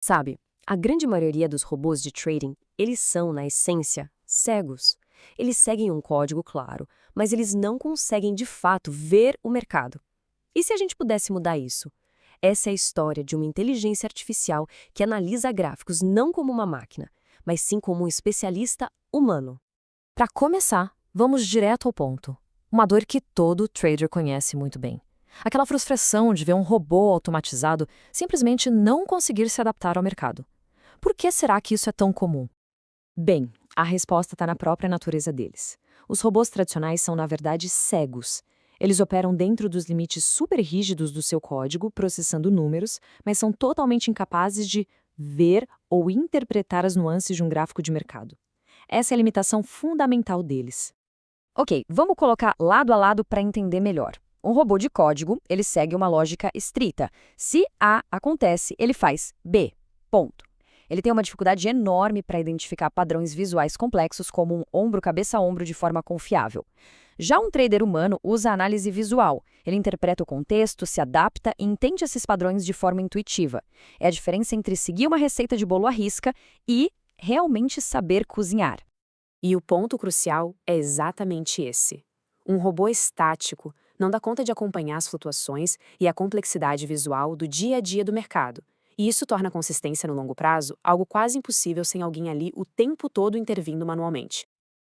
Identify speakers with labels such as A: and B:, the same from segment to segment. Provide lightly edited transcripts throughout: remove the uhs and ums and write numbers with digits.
A: Sabe, a grande maioria dos robôs de trading, eles são, na essência, cegos. Eles seguem um código claro, mas eles não conseguem de fato ver o mercado. E se a gente pudesse mudar isso? Essa é a história de uma inteligência artificial que analisa gráficos não como uma máquina, mas sim como um especialista humano.
B: Para começar, vamos direto ao ponto. Uma dor que todo trader conhece muito bem. Aquela frustração de ver um robô automatizado simplesmente não conseguir se adaptar ao mercado. Por que será que isso é tão comum?
A: Bem, a resposta está na própria natureza deles. Os robôs tradicionais são, na verdade, cegos. Eles operam dentro dos limites super rígidos do seu código, processando números, mas são totalmente incapazes de ver ou interpretar as nuances de um gráfico de mercado. Essa é a limitação fundamental deles. Ok, vamos colocar lado a lado para entender melhor. Um robô de código, ele segue uma lógica estrita. Se A acontece, ele faz B. Ponto. Ele tem uma dificuldade enorme para identificar padrões visuais complexos como um ombro cabeça a ombro de forma confiável. Já um trader humano usa a análise visual. Ele interpreta o contexto, se adapta e entende esses padrões de forma intuitiva. É a diferença entre seguir uma receita de bolo à risca e realmente saber cozinhar.
C: E o ponto crucial é exatamente esse. Um robô estático não dá conta de acompanhar as flutuações e a complexidade visual do dia a dia do mercado. E isso torna a consistência no longo prazo algo quase impossível sem alguém ali o tempo todo intervindo manualmente.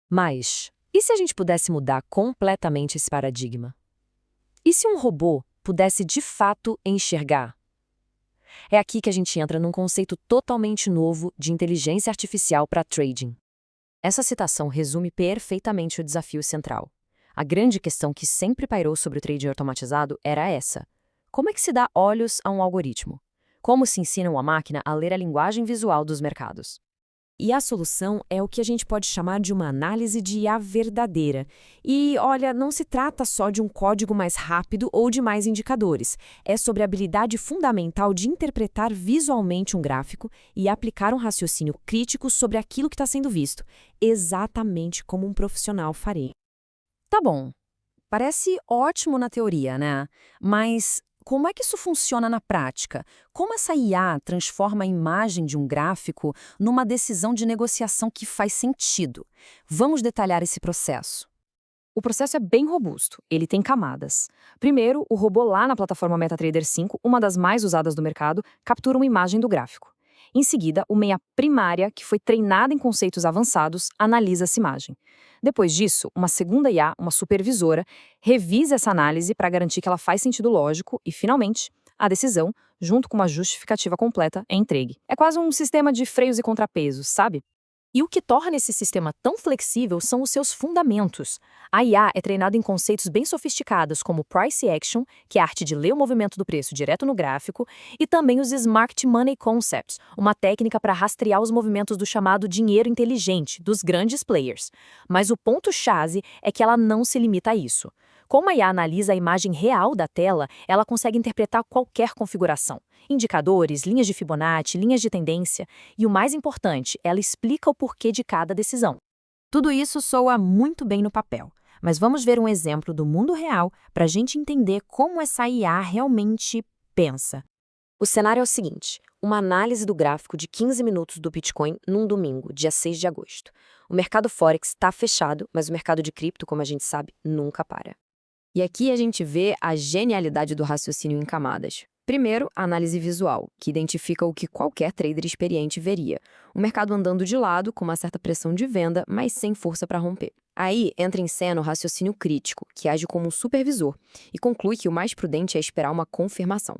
B: Mas, e se a gente pudesse mudar completamente esse paradigma? E se um robô pudesse de fato enxergar? É aqui que a gente entra num conceito totalmente novo de inteligência artificial para trading. Essa citação resume perfeitamente o desafio central. A grande questão que sempre pairou sobre o trading automatizado era essa: como é que se dá olhos a um algoritmo? Como se ensina uma máquina a ler a linguagem visual dos mercados? E a solução é o que a gente pode chamar de uma análise de IA verdadeira. E, olha, não se trata só de um código mais rápido ou de mais indicadores. É sobre a habilidade fundamental de interpretar visualmente um gráfico e aplicar um raciocínio crítico sobre aquilo que está sendo visto, exatamente como um profissional faria. Tá bom, parece ótimo na teoria, né? Mas como é que isso funciona na prática? Como essa IA transforma a imagem de um gráfico numa decisão de negociação que faz sentido? Vamos detalhar esse processo. O processo é bem robusto, ele tem camadas. Primeiro, o robô lá na plataforma MetaTrader 5, uma das mais usadas do mercado, captura uma imagem do gráfico. Em seguida, uma IA primária, que foi treinada em conceitos avançados, analisa essa imagem. Depois disso, uma segunda IA, uma supervisora, revisa essa análise para garantir que ela faz sentido lógico e, finalmente, a decisão, junto com uma justificativa completa, é entregue. É quase um sistema de freios e contrapesos, sabe? E o que torna esse sistema tão flexível são os seus fundamentos. A IA é treinada em conceitos bem sofisticados como Price Action, que é a arte de ler o movimento do preço direto no gráfico, e também os Smart Money Concepts, uma técnica para rastrear os movimentos do chamado dinheiro inteligente, dos grandes players. Mas o ponto-chave é que ela não se limita a isso. Como a IA analisa a imagem real da tela, ela consegue interpretar qualquer configuração. Indicadores, linhas de Fibonacci, linhas de tendência e, o mais importante, ela explica o porquê de cada decisão. Tudo isso soa muito bem no papel, mas vamos ver um exemplo do mundo real para a gente entender como essa IA realmente pensa.
A: O cenário é o seguinte: uma análise do gráfico de 15 minutos do Bitcoin num domingo, dia 6 de agosto. O mercado Forex está fechado, mas o mercado de cripto, como a gente sabe, nunca para. E aqui a gente vê a genialidade do raciocínio em camadas. Primeiro, a análise visual, que identifica o que qualquer trader experiente veria. O mercado andando de lado, com uma certa pressão de venda, mas sem força para romper. Aí entra em cena o raciocínio crítico, que age como um supervisor, e conclui que o mais prudente é esperar uma confirmação.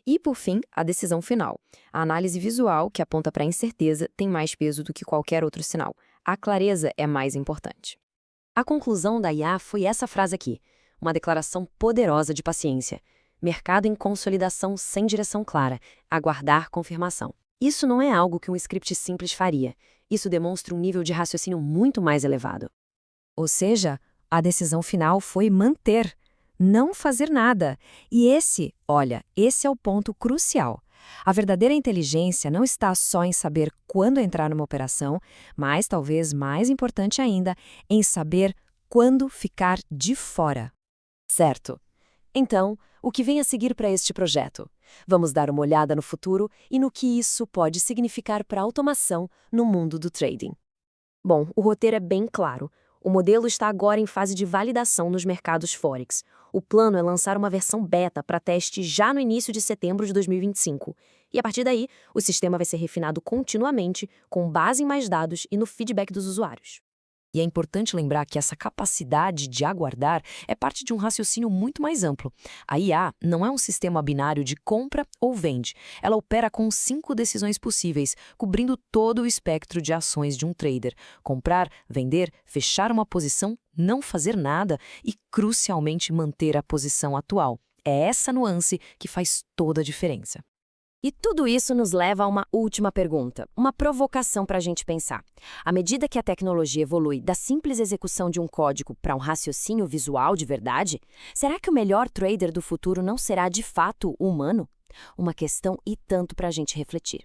A: E, por fim, a decisão final. A análise visual, que aponta para a incerteza, tem mais peso do que qualquer outro sinal. A clareza é mais importante. A conclusão da IA foi essa frase aqui: uma declaração poderosa de paciência. Mercado em consolidação sem direção clara. Aguardar confirmação. Isso não é algo que um script simples faria. Isso demonstra um nível de raciocínio muito mais elevado.
B: Ou seja, a decisão final foi manter, não fazer nada. E esse é o ponto crucial. A verdadeira inteligência não está só em saber quando entrar numa operação, mas talvez mais importante ainda, em saber quando ficar de fora.
A: Certo.
B: Então, o que vem a seguir para este projeto? Vamos dar uma olhada no futuro e no que isso pode significar para a automação no mundo do trading.
A: Bom, o roteiro é bem claro. O modelo está agora em fase de validação nos mercados Forex. O plano é lançar uma versão beta para teste já no início de setembro de 2025. E a partir daí, o sistema vai ser refinado continuamente, com base em mais dados e no feedback dos usuários.
B: E é importante lembrar que essa capacidade de aguardar é parte de um raciocínio muito mais amplo. A IA não é um sistema binário de compra ou vende. Ela opera com 5 decisões possíveis, cobrindo todo o espectro de ações de um trader: comprar, vender, fechar uma posição, não fazer nada e, crucialmente, manter a posição atual. É essa nuance que faz toda a diferença.
A: E tudo isso nos leva a uma última pergunta, uma provocação para a gente pensar. À medida que a tecnologia evolui da simples execução de um código para um raciocínio visual de verdade, será que o melhor trader do futuro não será de fato o humano? Uma questão e tanto para a gente refletir.